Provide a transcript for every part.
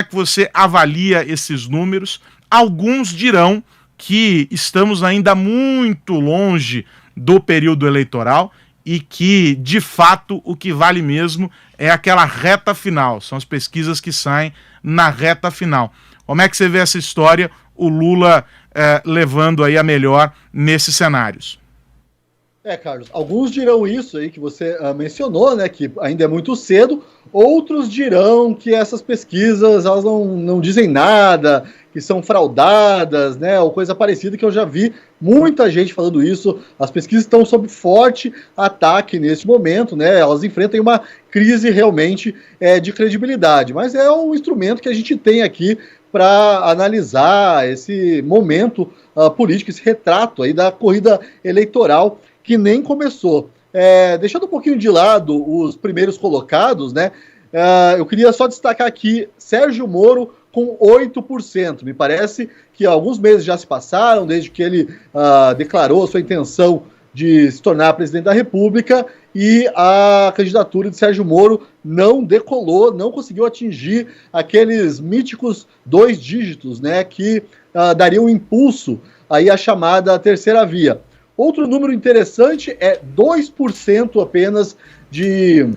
que você avalia esses números? Alguns dirão que estamos ainda muito longe do período eleitoral e que, de fato, o que vale mesmo é aquela reta final. São as pesquisas que saem na reta final. Como é que você vê essa história, o Lula levando aí a melhor nesses cenários? Carlos, alguns dirão isso aí que você mencionou, né, que ainda é muito cedo. Outros dirão que essas pesquisas elas não dizem nada, que são fraudadas, né, ou coisa parecida, que eu já vi muita gente falando isso. As pesquisas estão sob forte ataque neste momento, né, elas enfrentam uma crise realmente de credibilidade, mas é um instrumento que a gente tem aqui para analisar esse momento político, esse retrato aí da corrida eleitoral que nem começou. Deixando um pouquinho de lado os primeiros colocados, né? Eu queria só destacar aqui Sérgio Moro com 8%. Me parece que alguns meses já se passaram desde que ele declarou sua intenção de se tornar presidente da República e a candidatura de Sérgio Moro não decolou, não conseguiu atingir aqueles míticos 2 dígitos, né, que dariam um impulso aí à chamada terceira via. Outro número interessante é 2% apenas de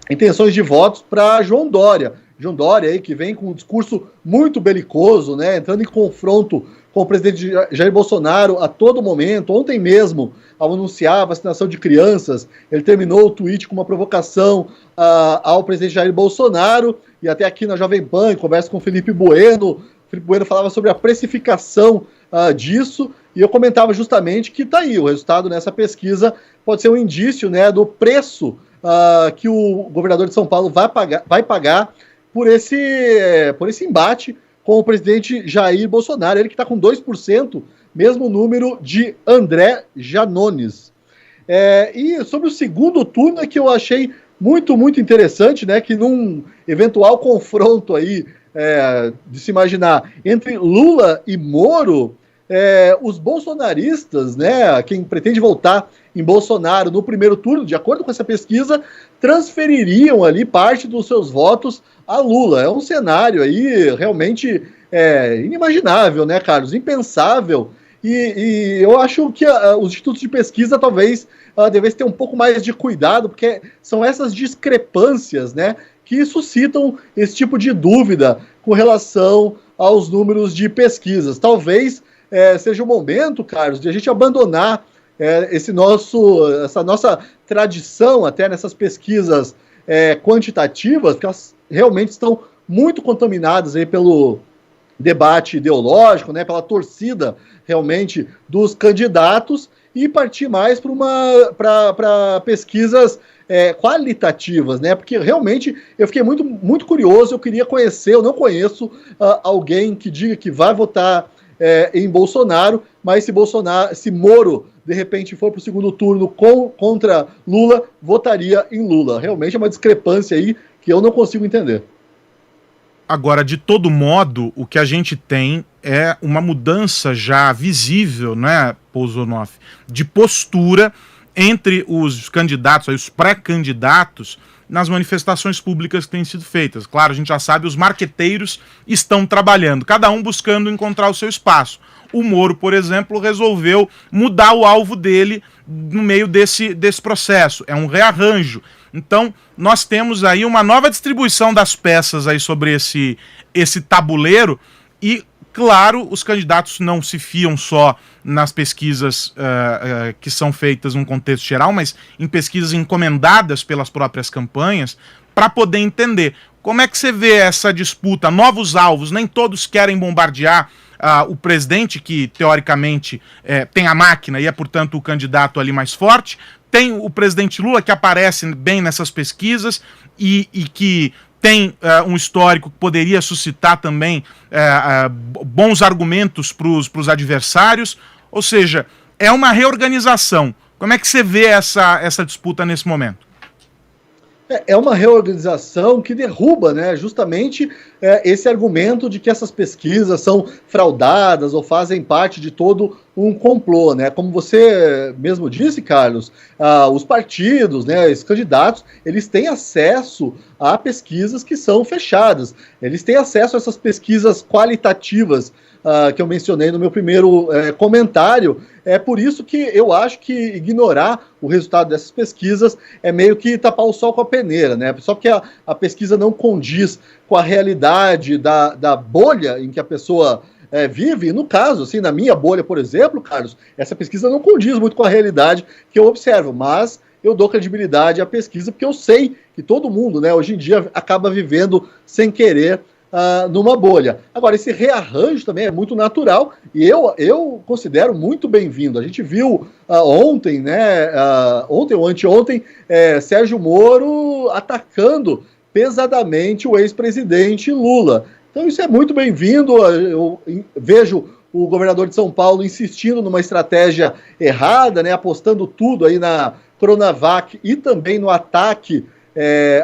intenções de votos para João Dória. João Dória aí que vem com um discurso muito belicoso, né, entrando em confronto com o presidente Jair Bolsonaro a todo momento. Ontem mesmo, ao anunciar a vacinação de crianças, ele terminou o tweet com uma provocação ao presidente Jair Bolsonaro, e até aqui na Jovem Pan, em conversa com o Felipe Bueno falava sobre a precificação disso, e eu comentava justamente que está aí, o resultado nessa pesquisa pode ser um indício, né, do preço que o governador de São Paulo vai pagar por esse embate com o presidente Jair Bolsonaro, ele que está com 2%, mesmo número de André Janones. E sobre o segundo turno é que eu achei muito, muito interessante, né, que num eventual confronto aí, de se imaginar, entre Lula e Moro, os bolsonaristas, né, quem pretende votar em Bolsonaro no primeiro turno, de acordo com essa pesquisa, transfeririam ali parte dos seus votos a Lula. É um cenário aí realmente inimaginável, né, Carlos? Impensável. E eu acho que os institutos de pesquisa talvez devessem ter um pouco mais de cuidado, porque são essas discrepâncias, né, que suscitam esse tipo de dúvida com relação aos números de pesquisas. Talvez seja o momento, Carlos, de a gente abandonar essa nossa tradição até nessas pesquisas quantitativas, porque elas realmente estão muito contaminadas aí pelo debate ideológico, né, pela torcida realmente dos candidatos, e partir mais para pesquisas qualitativas, né? Porque realmente eu fiquei muito, muito curioso, eu queria conhecer, eu não conheço alguém que diga que vai votar em Bolsonaro, mas se Moro de repente for para o segundo turno contra Lula, votaria em Lula. Realmente é uma discrepância aí que eu não consigo entender. Agora, de todo modo, o que a gente tem é uma mudança já visível, né, Pousonoff, de postura entre os candidatos, aí, os pré-candidatos, nas manifestações públicas que têm sido feitas. Claro, a gente já sabe, os marqueteiros estão trabalhando, cada um buscando encontrar o seu espaço. O Moro, por exemplo, resolveu mudar o alvo dele no meio desse processo. É um rearranjo. Então, nós temos aí uma nova distribuição das peças aí sobre esse tabuleiro e, claro, os candidatos não se fiam só nas pesquisas que são feitas num contexto geral, mas em pesquisas encomendadas pelas próprias campanhas, para poder entender como é que você vê essa disputa, novos alvos, nem todos querem bombardear o presidente, que teoricamente tem a máquina e é, portanto, o candidato ali mais forte. Tem o presidente Lula, que aparece bem nessas pesquisas e que tem um histórico que poderia suscitar também bons argumentos para os adversários. Ou seja, é uma reorganização. Como é que você vê essa disputa nesse momento? É uma reorganização que derruba, né, justamente esse argumento de que essas pesquisas são fraudadas ou fazem parte de todo um complô, né? Como você mesmo disse, Carlos, os partidos, né, os candidatos, eles têm acesso a pesquisas que são fechadas. Eles têm acesso a essas pesquisas qualitativas que eu mencionei no meu primeiro comentário. É por isso que eu acho que ignorar o resultado dessas pesquisas é meio que tapar o sol com a peneira, né? Só porque a pesquisa não condiz com a realidade da bolha em que a pessoa vive. No caso, assim, na minha bolha, por exemplo, Carlos, essa pesquisa não condiz muito com a realidade que eu observo, mas eu dou credibilidade à pesquisa porque eu sei que todo mundo, né, hoje em dia acaba vivendo sem querer numa bolha. Agora, esse rearranjo também é muito natural e eu considero muito bem-vindo. A gente viu ontem, né, ontem ou anteontem, Sérgio Moro atacando pesadamente o ex-presidente Lula. Então isso é muito bem-vindo. Eu vejo o governador de São Paulo insistindo numa estratégia errada, né, apostando tudo aí na Coronavac e também no ataque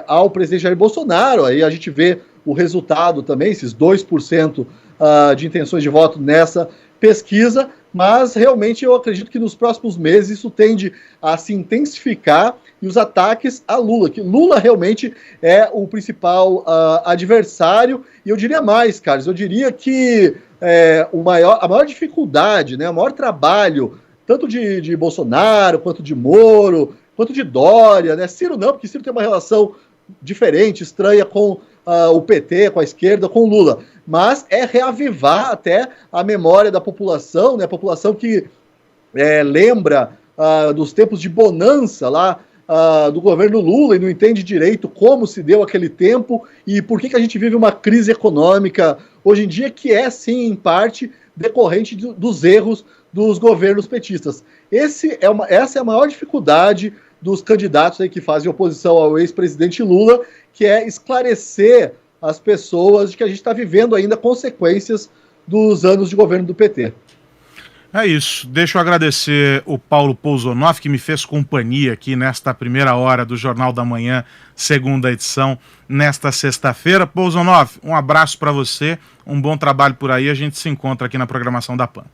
ao presidente Jair Bolsonaro. Aí a gente vê o resultado também, esses 2% de intenções de voto nessa pesquisa, mas realmente eu acredito que nos próximos meses isso tende a se intensificar e os ataques a Lula, que Lula realmente é o principal adversário, e eu diria mais, Carlos, eu diria que a maior dificuldade, né, o maior trabalho, tanto de Bolsonaro, quanto de Moro, quanto de Dória, né, Ciro não, porque Ciro tem uma relação diferente, estranha com o PT, com a esquerda, com o Lula, mas é reavivar até a memória da população, né, a população que lembra dos tempos de bonança lá do governo Lula e não entende direito como se deu aquele tempo e por que a gente vive uma crise econômica hoje em dia que é, sim, em parte, decorrente dos erros dos governos petistas. Essa é a maior dificuldade dos candidatos aí que fazem oposição ao ex-presidente Lula, que é esclarecer as pessoas de que a gente está vivendo ainda consequências dos anos de governo do PT. É isso. Deixa eu agradecer o Paulo Pousonoff, que me fez companhia aqui nesta primeira hora do Jornal da Manhã, segunda edição, nesta sexta-feira. Pousonoff, um abraço para você, um bom trabalho por aí, a gente se encontra aqui na programação da PAN.